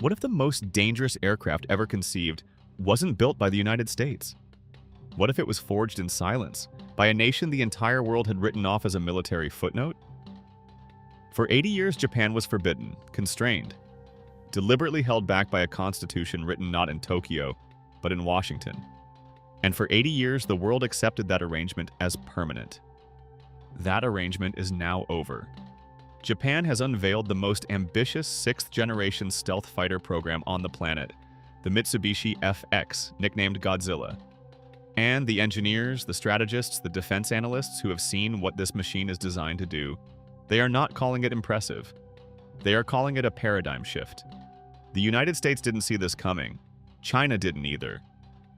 What if the most dangerous aircraft ever conceived wasn't built by the United States? What if it was forged in silence by a nation the entire world had written off as a military footnote? For 80 years, Japan was forbidden, constrained, deliberately held back by a constitution written not in Tokyo, but in Washington. And for 80 years, the world accepted that arrangement as permanent. That arrangement is now over. Japan has unveiled the most ambitious sixth-generation stealth fighter program on the planet, the Mitsubishi F-X, nicknamed Godzilla. And the engineers, the strategists, the defense analysts who have seen what this machine is designed to do, they are not calling it impressive. They are calling it a paradigm shift. The United States didn't see this coming. China didn't either.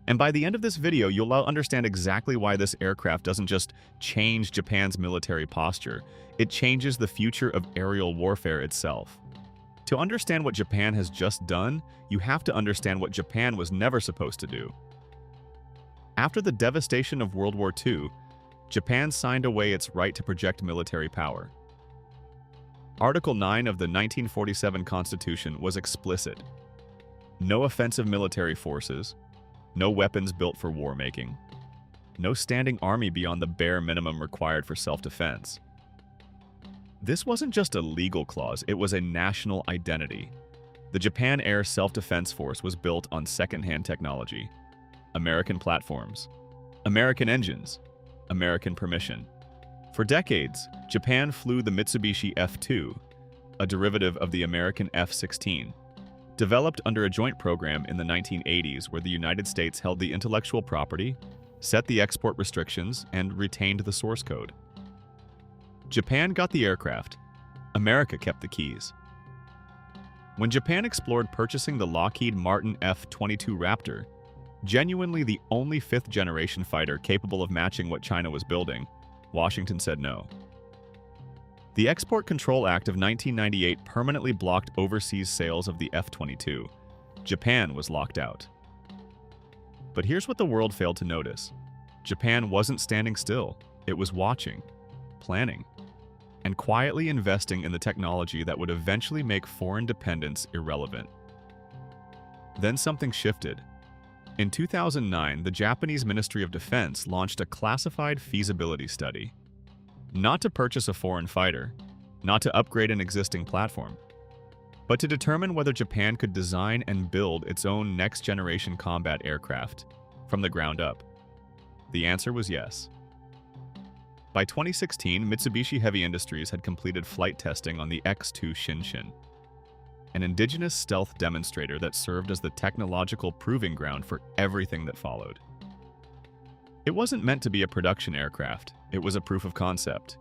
And by the end of this video, you'll understand exactly why this aircraft doesn't just change Japan's military posture, it changes the future of aerial warfare itself. To understand what Japan has just done, you have to understand what Japan was never supposed to do. After the devastation of World War II, Japan signed away its right to project military power. Article 9 of the 1947 Constitution was explicit. No offensive military forces, no weapons built for war-making, no standing army beyond the bare minimum required for self-defense. This wasn't just a legal clause, it was a national identity. The Japan Air Self-Defense Force was built on second-hand technology, American platforms, American engines, American permission. For decades, Japan flew the Mitsubishi F-2, a derivative of the American F-16, developed under a joint program in the 1980s where the United States held the intellectual property, set the export restrictions, and retained the source code. Japan got the aircraft. America kept the keys. When Japan explored purchasing the Lockheed Martin F-22 Raptor, genuinely the only fifth-generation fighter capable of matching what China was building, Washington said no. The Export Control Act of 1998 permanently blocked overseas sales of the F-22. Japan was locked out. But here's what the world failed to notice. Japan wasn't standing still. It was watching, planning, and quietly investing in the technology that would eventually make foreign dependence irrelevant. Then something shifted. In 2009, the Japanese Ministry of Defense launched a classified feasibility study. Not to purchase a foreign fighter, not to upgrade an existing platform, but to determine whether Japan could design and build its own next-generation combat aircraft from the ground up. The answer was yes. By 2016, Mitsubishi Heavy Industries had completed flight testing on the X-2 Shinshin, an indigenous stealth demonstrator that served as the technological proving ground for everything that followed. It wasn't meant to be a production aircraft, it was a proof of concept.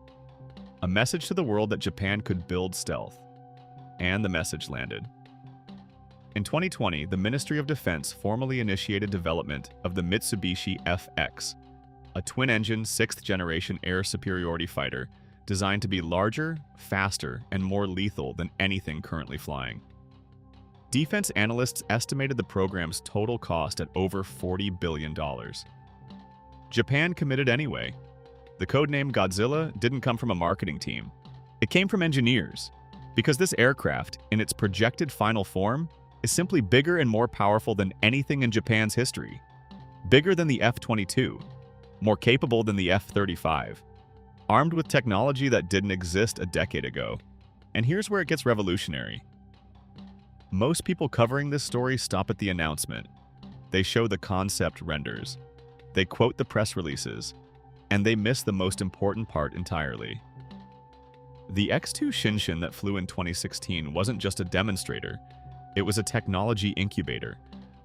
A message to the world that Japan could build stealth. And the message landed. In 2020, the Ministry of Defense formally initiated development of the Mitsubishi F-X, a twin-engine, sixth-generation air superiority fighter designed to be larger, faster, and more lethal than anything currently flying. Defense analysts estimated the program's total cost at over $40 billion. Japan committed anyway. The codename Godzilla didn't come from a marketing team. It came from engineers, because this aircraft, in its projected final form, is simply bigger and more powerful than anything in Japan's history. Bigger than the F-22, more capable than the F-35, armed with technology that didn't exist a decade ago. And here's where it gets revolutionary. Most people covering this story stop at the announcement. They show the concept renders. They quote the press releases, and they miss the most important part entirely. The X-2 Shinshin that flew in 2016 wasn't just a demonstrator, it was a technology incubator,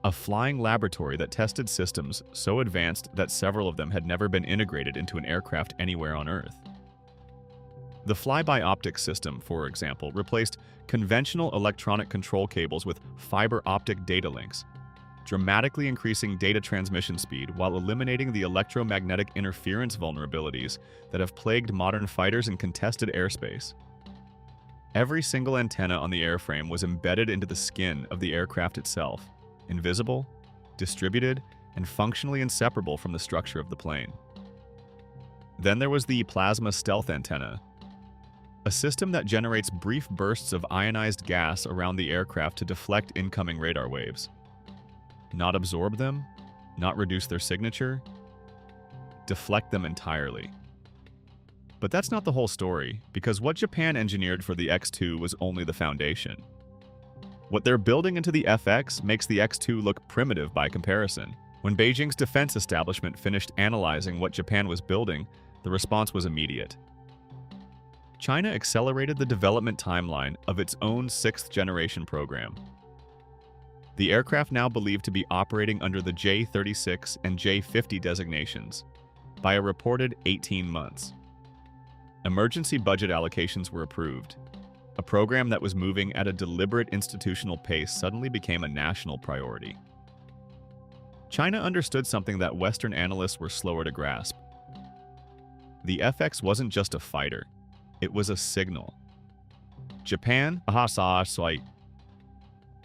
a flying laboratory that tested systems so advanced that several of them had never been integrated into an aircraft anywhere on Earth. The flyby optics system, for example, replaced conventional electronic control cables with fiber optic data links, dramatically increasing data transmission speed while eliminating the electromagnetic interference vulnerabilities that have plagued modern fighters in contested airspace. Every single antenna on the airframe was embedded into the skin of the aircraft itself, invisible, distributed, and functionally inseparable from the structure of the plane. Then there was the plasma stealth antenna. a system that generates brief bursts of ionized gas around the aircraft to deflect incoming radar waves. Not absorb them, not reduce their signature, deflect them entirely. But that's not the whole story, because what Japan engineered for the X-2 was only the foundation. What they're building into the F-X makes the X-2 look primitive by comparison. When Beijing's defense establishment finished analyzing what Japan was building, the response was immediate. China accelerated the development timeline of its own sixth-generation program. The aircraft now believed to be operating under the J-36 and J-50 designations by a reported 18 months. Emergency budget allocations were approved. A program that was moving at a deliberate institutional pace suddenly became a national priority. China understood something that Western analysts were slower to grasp. The F-X wasn't just a fighter, it was a signal.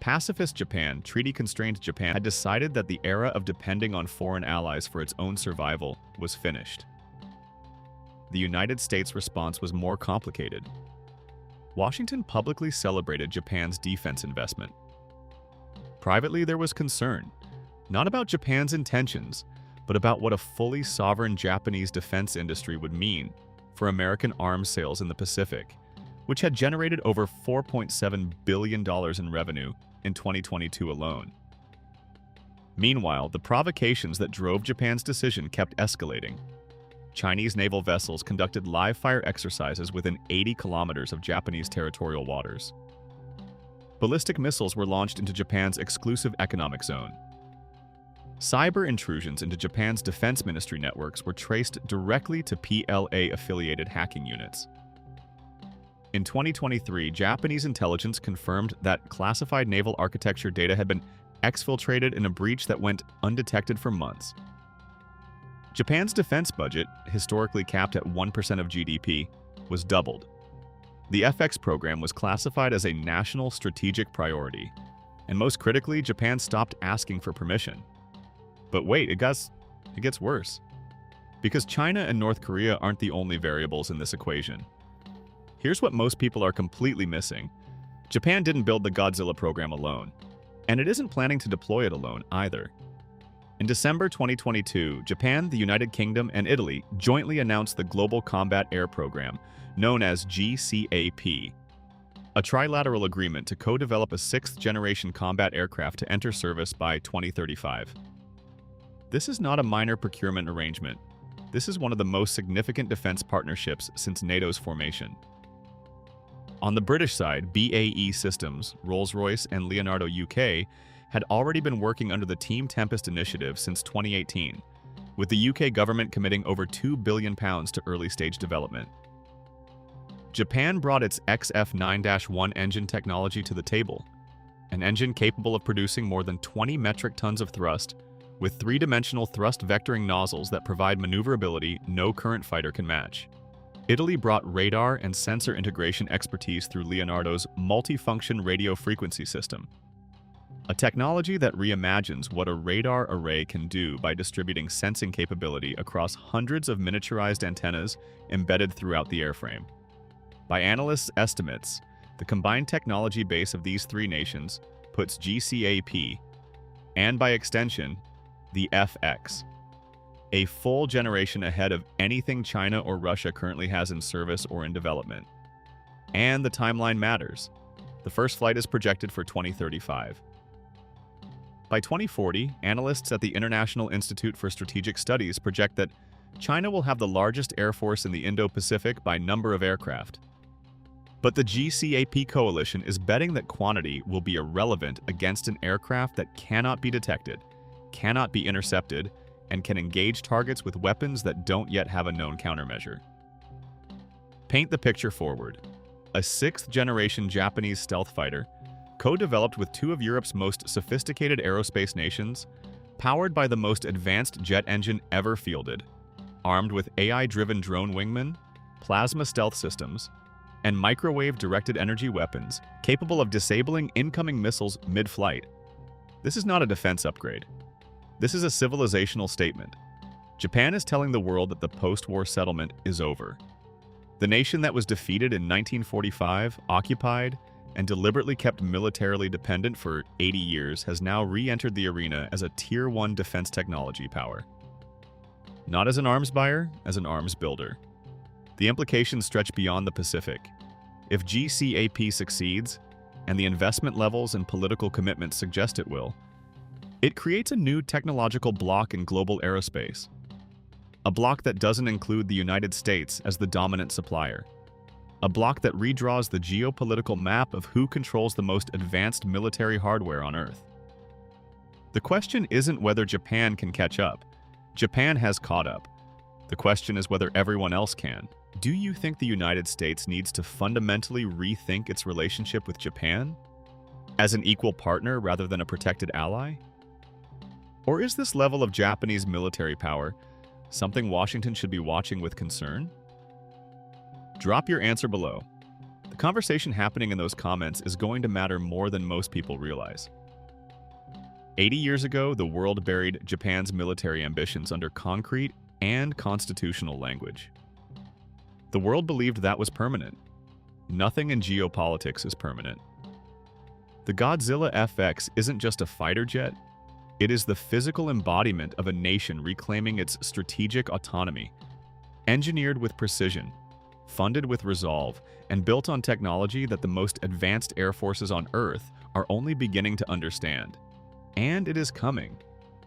Pacifist Japan, treaty-constrained Japan, had decided that the era of depending on foreign allies for its own survival was finished. The United States' response was more complicated. Washington publicly celebrated Japan's defense investment. Privately, there was concern, not about Japan's intentions, but about what a fully sovereign Japanese defense industry would mean for American arms sales in the Pacific, which had generated over $4.7 billion in revenue in 2022 alone. Meanwhile, the provocations that drove Japan's decision kept escalating. Chinese naval vessels conducted live-fire exercises within 80 kilometers of Japanese territorial waters. Ballistic missiles were launched into Japan's exclusive economic zone. Cyber intrusions into Japan's defense ministry networks were traced directly to PLA-affiliated hacking units. In 2023, Japanese intelligence confirmed that classified naval architecture data had been exfiltrated in a breach that went undetected for months. Japan's defense budget, historically capped at 1% of GDP, was doubled. The F-X program was classified as a national strategic priority, and most critically, Japan stopped asking for permission. But wait, it gets worse. Because China and North Korea aren't the only variables in this equation. Here's what most people are completely missing. Japan didn't build the Godzilla program alone, and it isn't planning to deploy it alone either. In December 2022, Japan, the United Kingdom, and Italy jointly announced the Global Combat Air Program, known as GCAP, a trilateral agreement to co-develop a sixth-generation combat aircraft to enter service by 2035. This is not a minor procurement arrangement. This is one of the most significant defense partnerships since NATO's formation. On the British side, BAE Systems, Rolls-Royce, and Leonardo UK had already been working under the Team Tempest initiative since 2018, with the UK government committing over £2 billion to early-stage development. Japan brought its XF9-1 engine technology to the table, an engine capable of producing more than 20 metric tons of thrust, with three-dimensional thrust vectoring nozzles that provide maneuverability no current fighter can match. Italy brought radar and sensor integration expertise through Leonardo's multifunction radio frequency system, a technology that reimagines what a radar array can do by distributing sensing capability across hundreds of miniaturized antennas embedded throughout the airframe. By analysts' estimates, the combined technology base of these three nations puts GCAP, and by extension, the F-X, a full generation ahead of anything China or Russia currently has in service or in development. And the timeline matters. The first flight is projected for 2035. By 2040, analysts at the International Institute for Strategic Studies project that China will have the largest air force in the Indo-Pacific by number of aircraft. But the GCAP coalition is betting that quantity will be irrelevant against an aircraft that cannot be detected, cannot be intercepted, and can engage targets with weapons that don't yet have a known countermeasure. Paint the picture forward. A sixth-generation Japanese stealth fighter, co-developed with two of Europe's most sophisticated aerospace nations, powered by the most advanced jet engine ever fielded, armed with AI-driven drone wingmen, plasma stealth systems, and microwave-directed energy weapons capable of disabling incoming missiles mid-flight. This is not a defense upgrade. This is a civilizational statement. Japan is telling the world that the post-war settlement is over. The nation that was defeated in 1945, occupied, and deliberately kept militarily dependent for 80 years has now re-entered the arena as a Tier 1 defense technology power. Not as an arms buyer, as an arms builder. The implications stretch beyond the Pacific. If GCAP succeeds, and the investment levels and political commitments suggest it will, it creates a new technological bloc in global aerospace. A bloc that doesn't include the United States as the dominant supplier. A bloc that redraws the geopolitical map of who controls the most advanced military hardware on Earth. The question isn't whether Japan can catch up. Japan has caught up. The question is whether everyone else can. Do you think the United States needs to fundamentally rethink its relationship with Japan? As an equal partner rather than a protected ally? Or is this level of Japanese military power something Washington should be watching with concern? Drop your answer below. The conversation happening in those comments is going to matter more than most people realize. 80 years ago, the world buried Japan's military ambitions under concrete and constitutional language. The world believed that was permanent. Nothing in geopolitics is permanent. The Godzilla F-X isn't just a fighter jet, it is the physical embodiment of a nation reclaiming its strategic autonomy, engineered with precision, funded with resolve, and built on technology that the most advanced air forces on Earth are only beginning to understand. And it is coming.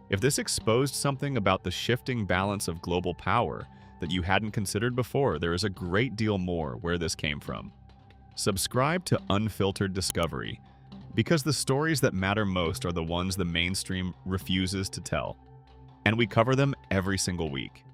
If this exposed something about the shifting balance of global power that you hadn't considered before, there is a great deal more where this came from. Subscribe to Unfiltered Discovery, because the stories that matter most are the ones the mainstream refuses to tell. And we cover them every single week.